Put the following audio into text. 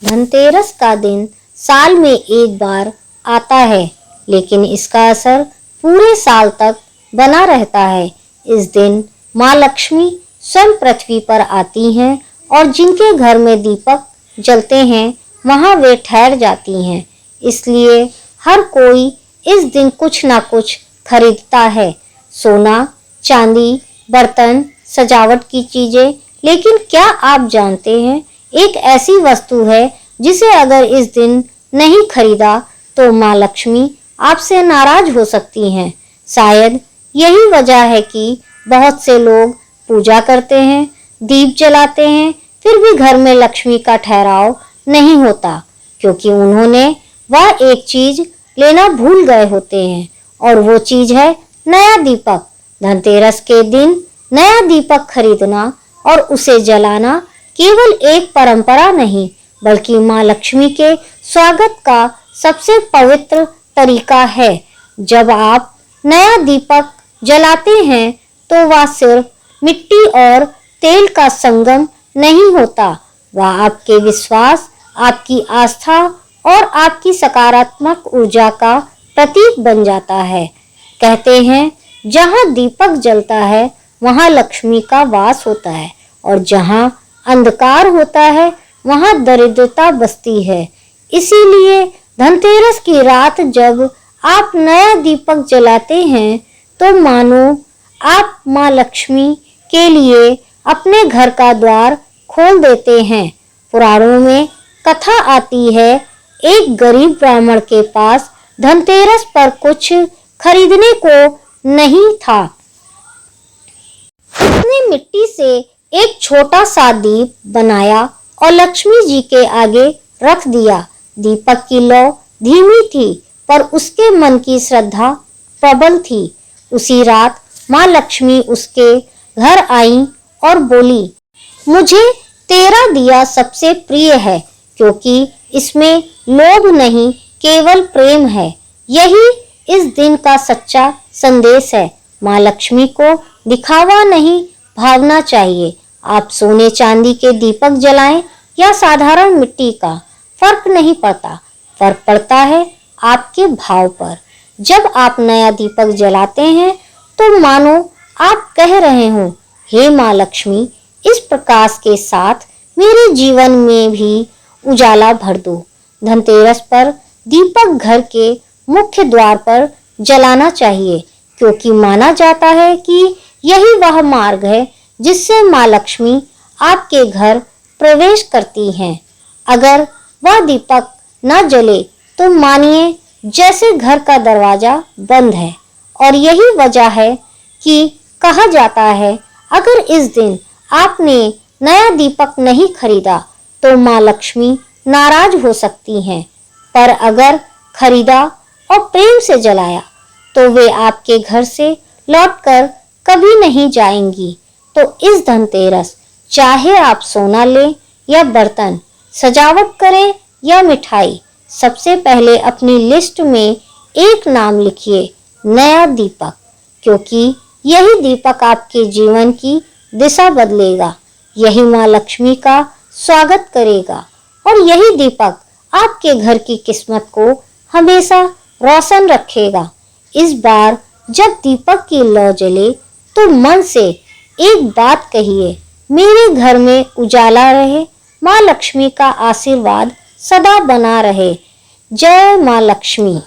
धनतेरस का दिन साल में एक बार आता है, लेकिन इसका असर पूरे साल तक बना रहता है। इस दिन माँ लक्ष्मी स्वयं पृथ्वी पर आती हैं और जिनके घर में दीपक जलते हैं वहाँ वे ठहर जाती हैं। इसलिए हर कोई इस दिन कुछ ना कुछ खरीदता है, सोना, चांदी, बर्तन, सजावट की चीजें। लेकिन क्या आप जानते हैं, एक ऐसी वस्तु है जिसे अगर इस दिन नहीं खरीदा तो माँ लक्ष्मी आपसे नाराज हो सकती हैं। शायद यही वजह है कि बहुत से लोग पूजा करते हैं, दीप जलाते हैं, फिर भी घर में लक्ष्मी का ठहराव नहीं होता, क्योंकि उन्होंने वह एक चीज लेना भूल गए होते हैं, और वो चीज है नया दीपक। धनतेरस के दिन नया दीपक खरीदना और उसे जलाना केवल एक परंपरा नहीं, बल्कि माँ लक्ष्मी के स्वागत का सबसे पवित्र तरीका है। जब आप नया दीपक जलाते हैं तो वह सिर्फ मिट्टी और तेल का संगम नहीं होता, वह आपके विश्वास, आपकी आस्था और आपकी सकारात्मक ऊर्जा का प्रतीक बन जाता है। कहते हैं, जहाँ दीपक जलता है वहाँ लक्ष्मी का वास होता है, और जहाँ अंधकार होता है वहाँ दरिद्रता बसती है। इसीलिए धनतेरस की रात जब आप नया दीपक जलाते हैं तो मानो आप माँ लक्ष्मी के लिए अपने घर का द्वार खोल देते हैं। पुराणों में कथा आती है, एक गरीब ब्राह्मण के पास धनतेरस पर कुछ खरीदने को नहीं था। उसने मिट्टी से एक छोटा सा दीप बनाया और लक्ष्मी जी के आगे रख दिया। दीपक की लौ धीमी थी, पर उसके मन की श्रद्धा प्रबल थी। उसी रात माँ लक्ष्मी उसके घर आई और बोली, मुझे तेरा दिया सबसे प्रिय है, क्योंकि इसमें लोभ नहीं, केवल प्रेम है। यही इस दिन का सच्चा संदेश है। माँ लक्ष्मी को दिखावा नहीं, भावना चाहिए। आप सोने चांदी के दीपक जलाएं या साधारण मिट्टी का, फर्क नहीं पड़ता। फर्क पड़ता है आपके भाव पर। जब आप नया दीपक जलाते हैं तो मानो आप कह रहे हो, हे माँ लक्ष्मी, इस प्रकाश के साथ मेरे जीवन में भी उजाला भर दो। धनतेरस पर दीपक घर के मुख्य द्वार पर जलाना चाहिए, क्योंकि माना जाता है कि यही वह मार्ग है जिससे माँ लक्ष्मी आपके घर प्रवेश करती हैं। अगर वह दीपक न जले तो मानिए जैसे घर का दरवाजा बंद है। और यही वजह है कि कहा जाता है, अगर इस दिन आपने नया दीपक नहीं खरीदा तो माँ लक्ष्मी नाराज हो सकती हैं, पर अगर खरीदा और प्रेम से जलाया तो वे आपके घर से लौटकर कभी नहीं जाएंगी। तो इस धनतेरस चाहे आप सोना लें या बर्तन, सजावट करें या मिठाई, सबसे पहले अपनी लिस्ट में एक नाम लिखिए, नया दीपक, क्योंकि यही दीपक आपके जीवन की दिशा बदलेगा। यही माँ लक्ष्मी का स्वागत करेगा, और यही दीपक आपके घर की किस्मत को हमेशा रोशन रखेगा। इस बार जब दीपक की लौ जले तो मन से एक बात कहिए, मेरे घर में उजाला रहे, माँ लक्ष्मी का आशीर्वाद सदा बना रहे। जय माँ लक्ष्मी।